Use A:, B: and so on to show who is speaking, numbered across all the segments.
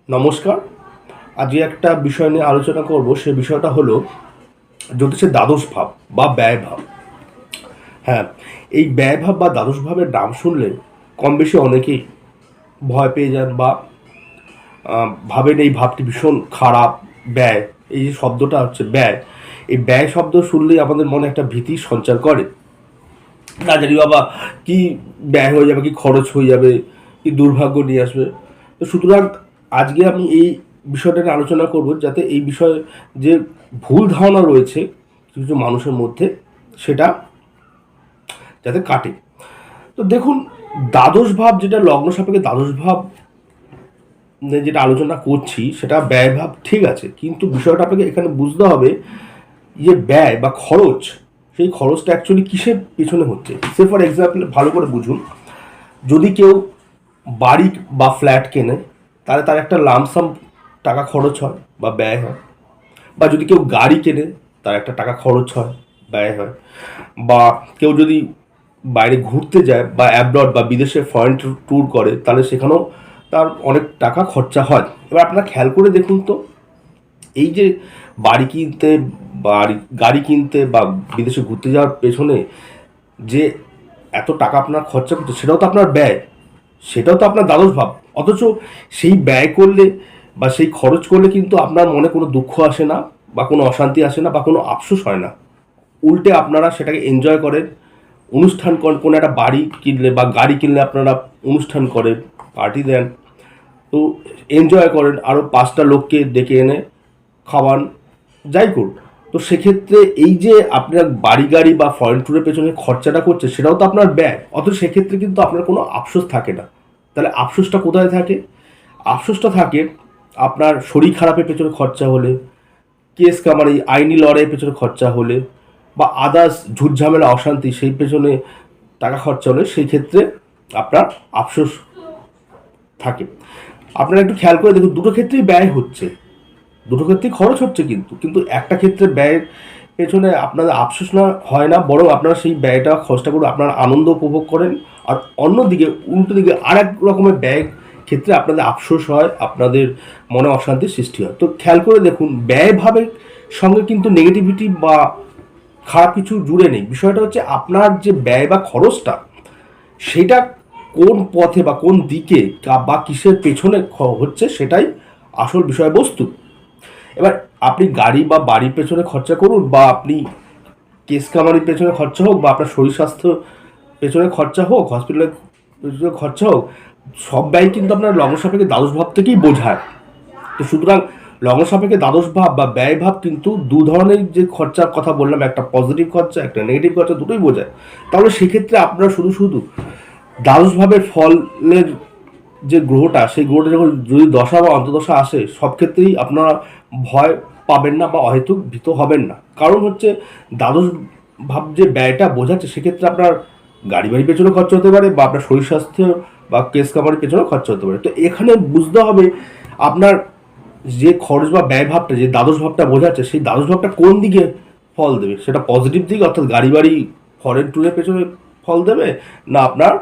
A: নমস্কার। আজকে একটা বিষয় নিয়ে আলোচনা করব। সে বিষয়টা হলো জ্যোতিষের দ্বাদশ ভাব বা ব্যয়ভাব। হ্যাঁ, এই ব্যয়ভাব বা দ্বাদশ ভাবের নাম শুনলে কম বেশি অনেকেই ভয় পেয়ে যান বা ভাবেন এই ভাবটি ভীষণ খারাপ। ব্যয়, এই যে শব্দটা হচ্ছে ব্যয়, এই ব্যয় শব্দ শুনলেই আমাদের মনে একটা ভীতি সঞ্চার করে। না জানি বাবা কি ব্যয় হয়ে যাবে, কি খরচ হয়ে যাবে, কি দুর্ভাগ্য নিয়ে আসবে। তো সুতরাং আজকে আমি এই বিষয়টা নিয়ে আলোচনা করব, যাতে এই বিষয়ে যে ভুল ধারণা রয়েছে কিছু কিছু মানুষের মধ্যে, সেটা যাতে কাটে। তো দেখুন, দ্বাদশ ভাব যেটা লগ্ন সাপেক্ষে দ্বাদশ ভাব নিয়ে যেটা আলোচনা করছি সেটা ব্যয় ভাব, ঠিক আছে, কিন্তু বিষয়টা আপনাকে এখানে বুঝতে হবে যে ব্যয় বা খরচ, সেই খরচটা অ্যাকচুয়ালি কিসের পেছনে হচ্ছে। সে ফর এক্সাম্পল, ভালো করে বুঝুন, যদি কেউ বাড়ি বা ফ্ল্যাট কেনে, তাহলে তার একটা লামসাম টাকা খরচ হয় বা ব্যয় হয়। বা যদি কেউ গাড়ি কেনে, তার একটা টাকা খরচ হয়, ব্যয় হয়। বা কেউ যদি বাইরে ঘুরতে যায় বা অ্যাব্রড বা বিদেশে ফরেন ট্যুর করে, তাহলে সেখানেও তার অনেক টাকা খরচা হয়। এবার আপনারা খেয়াল করে দেখুন তো, এই যে বাড়ি কিনতে, গাড়ি কিনতে বা বিদেশে ঘুরতে যাওয়ার পেছনে যে এত টাকা আপনার খরচা করছে, সেটাও তো আপনার ব্যয়, সেটাও তো আপনার দ্বাদশ ভাব। অথচ সেই ব্যয় করলে বা সেই খরচ করলে কিন্তু আপনার মনে কোনো দুঃখ আসে না, বা কোনো অশান্তি আসে না, বা কোনো আফসোস হয় না। উল্টে আপনারা সেটাকে এনজয় করেন, অনুষ্ঠান করেন। কোনো একটা বাড়ি কিনলে বা গাড়ি কিনলে আপনারা অনুষ্ঠান করেন, পার্টি দেন, তো এনজয় করেন, আরও 5টা লোককে ডেকে এনে খাওয়ান, যাই করুন। তো সেক্ষেত্রে এই যে আপনার বাড়ি গাড়ি বা ফরেন ট্যুরের পেছনে খরচাটা করছে, সেটাও তো আপনার ব্যয়। অথচ সেক্ষেত্রে কিন্তু আপনার কোনো আফসোস থাকে না। তাহলে আফসোসটা কোথায় থাকে? আফসোসটা থাকে আপনার শরীর খারাপের পেছনে খরচা হলে, কেস কামারি আইনি লড়াইয়ের পেছনে খরচা হলে, বা আদার্স ঝুটঝামেলা অশান্তি সেই পেছনে টাকা খরচা হলে, সেই ক্ষেত্রে আপনার আফসোস থাকে। আপনারা একটু খেয়াল করে দেখুন, দুটো ক্ষেত্রেই ব্যয় হচ্ছে, দুটো ক্ষেত্রেই খরচ হচ্ছে, কিন্তু কিন্তু একটা ক্ষেত্রে ব্যয়ের পেছনে আপনাদের আফসোস না হয় না, বরং আপনারা সেই ব্যয়টা খরচটা করে আপনারা আনন্দ উপভোগ করেন। আর অন্যদিকে উল্টো দিকে আর এক রকমের ব্যয় ক্ষেত্রে আপনাদের আফসোস হয়, আপনাদের মনে অশান্তির সৃষ্টি হয়। তো খেয়াল করে দেখুন, ব্যয় ভাবের সঙ্গে কিন্তু নেগেটিভিটি বা খারাপ কিছু জুড়ে নেই। বিষয়টা হচ্ছে আপনার যে ব্যয় বা খরচটা, সেটা কোন পথে বা কোন দিকে বা কিসের পেছনে হচ্ছে, সেটাই আসল বিষয়বস্তু। এবার আপনি গাড়ি বা বাড়ির পেছনে খরচা করুন, বা আপনি কেস কামারির পেছনে খরচা হোক, বা আপনার শরীর স্বাস্থ্য পেছনে খরচা হোক, হসপিটালের পেছনে খরচা হোক, সব ব্যয় কিন্তু আপনার লগ্ন সাপেক্ষে দ্বাদশ ভাব থেকেই বোঝায়। তো সুতরাং লগ্ন সাপেক্ষে দ্বাদশ ভাব বা ব্যয় ভাব কিন্তু দু ধরনের যে খরচার কথা বললাম, একটা পজিটিভ খরচা, একটা নেগেটিভ খরচা, দুটোই বোঝায়। তাহলে সেক্ষেত্রে আপনারা শুধু শুধু দ্বাদশ ভাবের ফলের যে গ্রহটা, সেই গ্রহটা যখন যদি দশা বা অন্তদশা আসে, সব ক্ষেত্রেই আপনারা ভয় পাবেন না বা অহেতুক ভীত হবেন না। কারণ হচ্ছে দ্বাদশ ভাব যে ব্যয়টা বোঝাচ্ছে, সেক্ষেত্রে আপনার গাড়ি বাড়ির পেছনে খরচা হতে পারে, বা আপনার শরীর স্বাস্থ্য বা কেস কামারির পেছনে খরচা হতে পারে। তো এখানে বুঝতে হবে আপনার যে খরচ বা ব্যয় ভাবটা, যে দ্বাদশ ভাবটা বোঝাচ্ছে, সেই দ্বাদশ ভাবটা কোন দিকে ফল দেবে। সেটা পজিটিভ দিকে, অর্থাৎ গাড়ি বাড়ি ফরেন ট্যুরের পেছনে ফল দেবে, না আপনার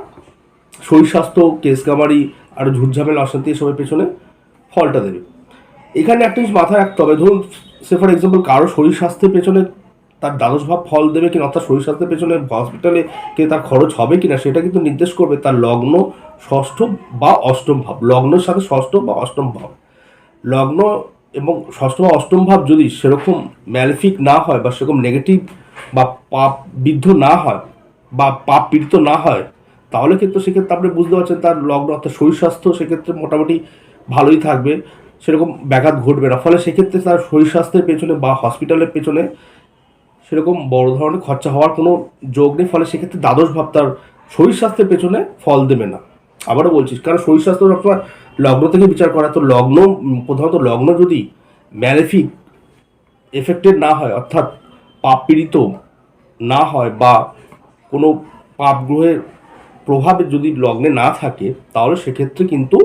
A: শরীর স্বাস্থ্য, কেস কামারি আর ঝুটঝামেলা অশান্তি এসবের পেছনে ফলটা দেবে। এখানে একটা জিনিস মাথায় রাখতে হবে, ধরুন সে ফর এক্সাম্পল কারো শরীর স্বাস্থ্যের পেছনে তার দ্বাদশ ভাব ফল দেবে কিনা, অর্থাৎ শরীর স্বাস্থ্যের পেছনে হসপিটালে কে তার খরচ হবে কিনা, সেটা কিন্তু নির্দেশ করবে তার লগ্ন ষষ্ঠ বা অষ্টম ভাব। লগ্নের সাথে ষষ্ঠ বা অষ্টম ভাব, লগ্ন এবং ষষ্ঠ বা অষ্টম ভাব যদি সেরকম ম্যালিফিক না হয়, বা সেরকম নেগেটিভ বা পাপ বিদ্ধ না হয়, বা পাপ পীড়িত না হয়, তাহলে কিন্তু সেক্ষেত্রে আপনি বুঝতে পারছেন তার লগ্ন অর্থাৎ শরীর স্বাস্থ্য সেক্ষেত্রে মোটামুটি ভালোই থাকবে, সেরকম ব্যাঘাত ঘটবে না। ফলে সেক্ষেত্রে তার শরীর স্বাস্থ্যের পেছনে বা হসপিটালের পেছনে সেরকম বড় ধরনের খরচা হওয়ার কোনো যোগ নেই। ফলে সেক্ষেত্রে দ্বাদশ ভাব তার শরীর স্বাস্থ্যের পেছনে ফল দেবে না। আবারও বলছি, কারণ শরীর স্বাস্থ্য সবসময় লগ্ন থেকে বিচার করা। তো লগ্ন, প্রধানত লগ্ন যদি ম্যালেফিক এফেক্টেড না হয়, অর্থাৎ পাপ পীড়িত না হয়, বা কোনো পাপ গ্রহের প্রভাবে যদি লগ্নে না থাকে, তাহলে সেক্ষেত্রে কিন্তু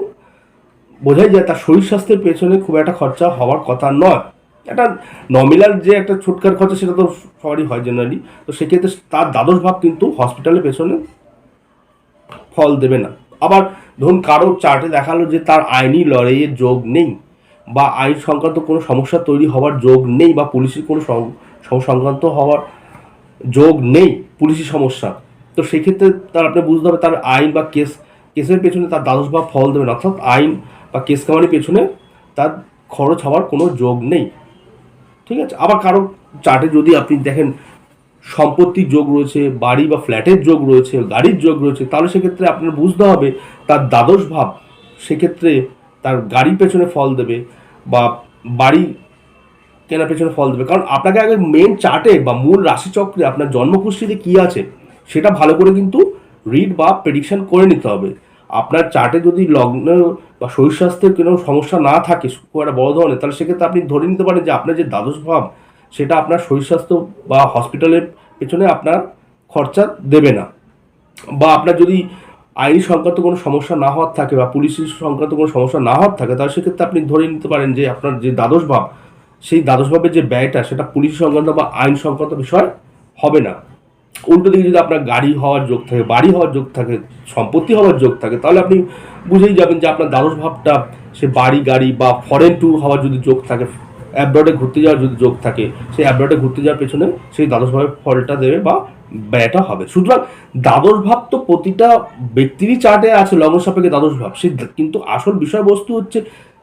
A: বোঝাই যায় তার শরীর স্বাস্থ্যের পেছনে খুব একটা খরচা হওয়ার কথা নয়। একটা নমিনাল যে একটা ছোটকার খরচা, সেটা তো সবারই হয় জেনারেলি। তো সেক্ষেত্রে তার দ্বাদশ ভাব কিন্তু হসপিটালের পেছনে ফল দেবে না। আবার ধরুন কারো চার্টে দেখালো যে তার আইনি লড়াইয়ের যোগ নেই, বা আইন সংক্রান্ত কোনো সমস্যা তৈরি হওয়ার যোগ নেই, বা পুলিশের কোনো সংক্রান্ত হওয়ার যোগ নেই, পুলিশি সমস্যা, তো সেক্ষেত্রে তার আপনি বুঝতে হবে তার আইন বা কেসের পেছনে তার দ্বাদশ ভাব ফল দেবে না, অর্থাৎ আইন বা কেস কামারির পেছনে তার খরচ হওয়ার কোনো যোগ নেই। ঠিক আছে। আবার কারো চার্টে যদি আপনি দেখেন সম্পত্তির যোগ রয়েছে, বাড়ি বা ফ্ল্যাটের যোগ রয়েছে, গাড়ির যোগ রয়েছে, তাহলে সেক্ষেত্রে আপনার বুঝতে হবে তার দ্বাদশ ভাব সেক্ষেত্রে তার গাড়ির পেছনে ফল দেবে বা বাড়ি কেনার পেছনে ফল দেবে। কারণ আপনাকে আগে মেন চার্টে বা মূল রাশিচক্রে আপনার জন্মকুষ্ঠিতে কী আছে সেটা ভালো করে কিন্তু রিড বা প্রেডিকশন করে নিতে হবে। আপনার চার্টে যদি লগ্ন বা শরীর স্বাস্থ্যের কোনো সমস্যা না থাকে খুব একটা বড় ধরনের, তাহলে সেক্ষেত্রে আপনি ধরে নিতে পারেন যে আপনার যে দ্বাদশ ভাব সেটা আপনার শরীর স্বাস্থ্য বা হসপিটালের পেছনে আপনার খরচা দেবে না। বা আপনার যদি আইনি সংক্রান্ত কোনো সমস্যা না হওয়ার থাকে বা পুলিশি সংক্রান্ত কোনো সমস্যা না হওয়ার থাকে, তাহলে সেক্ষেত্রে আপনি ধরে নিতে পারেন যে আপনার যে দ্বাদশ ভাব সেই দ্বাদশ ভাবের যে ব্যয়টা সেটা পুলিশ সংক্রান্ত বা আইন সংক্রান্ত বিষয় হবে না। উল্টো দিকে যদি আপনার গাড়ি হওয়ার যোগ থাকে, বাড়ি হওয়ার যোগ থাকে, সম্পত্তি হওয়ার যোগ থাকে, তাহলে আপনি বুঝেই যাবেন যে আপনার দ্বাদশ ভাবটা সে বাড়ি গাড়ি বা ফরেন ট্যুর হওয়ার যদি যোগ থাকে, অ্যাব্রডে ঘুরতে যাওয়ার যদি যোগ থাকে, সেই অ্যাব্রডে ঘুরতে যাওয়ার পেছনে সেই দ্বাদশ ভাবের ফলটা দেবে বা ব্যয়টা হবে। সুতরাং দ্বাদশ ভাব তো প্রতিটা ব্যক্তিরই চার্টে আছে লগ্ন সাপেক্ষে দ্বাদশ ভাব, সে কিন্তু আসল বিষয়বস্তু হচ্ছে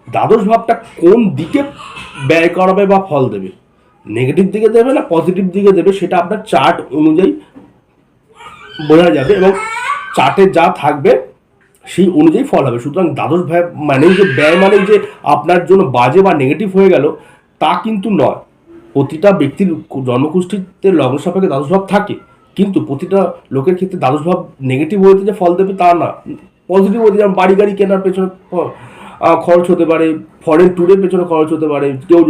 A: দ্বাদশ ভাবটা কোন দিকে ব্যয় করাবে বা ফল দেবে, নেগেটিভ দিকে দেবে না পজিটিভ দিকে দেবে, সেটা আপনার চার্ট অনুযায়ী বোঝা যাবে এবং চার্টে যা থাকবে সেই অনুযায়ী ফল হবে। সুতরাং দ্বাদশ ভাব মানেই যে ব্যয় মানেই যে আপনার জন্য বাজে বা নেগেটিভ হয়ে গেল তা কিন্তু নয়। প্রতিটা ব্যক্তির জন্মকুষ্ঠিতে লগ্ন সাপেক্ষে দ্বাদশ ভাব থাকে, কিন্তু প্রতিটা লোকের ক্ষেত্রে দ্বাদশ ভাব নেগেটিভ হইতে যে ফল দেবে তা না, পজিটিভ হইতে যেমন বাড়ি গাড়ি কেনার পেছনে খরচ হতে পারে, ফরেন ট্যুরের পেছনে খরচ হতে পারে, কেউ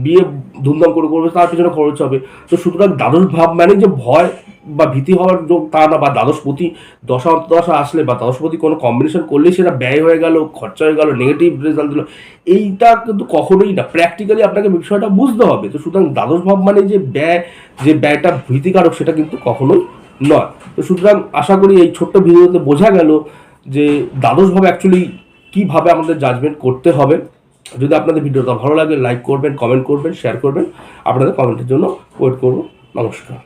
A: বিয়ে ধুমধাম করে করবে তার পেছনে খরচ হবে। তো সুতরাং দ্বাদশ ভাব মানে যে ভয় বা ভীতি হওয়ার যোগ তা না, বা দ্বাদশপতি দশা অন্তদশা আসলে বা দ্বাদশপতি কোনো কম্বিনেশন করলেই সেটা ব্যয় হয়ে গেল, খরচা হয়ে গেল, নেগেটিভ রেজাল্ট দিল, এইটা কিন্তু কখনোই না। প্র্যাকটিক্যালি আপনাকে বিষয়টা বুঝতে হবে। তো সুতরাং দ্বাদশ ভাব মানে যে ব্যয়টা ভীতিকারক সেটা কিন্তু কখনোই নয়। তো সুতরাং আশা করি এই ছোট্ট ভিডিওতে বোঝা গেল যে দ্বাদশ ভাব অ্যাকচুয়ালি কীভাবে আমাদের জাজমেন্ট করতে হবে। যদি আপনাদের ভিডিওটা ভালো লাগে লাইক করবেন, কমেন্ট করবেন, শেয়ার করবেন। আপনাদের কমেন্টের জন্য ওয়েট করব। নমস্কার।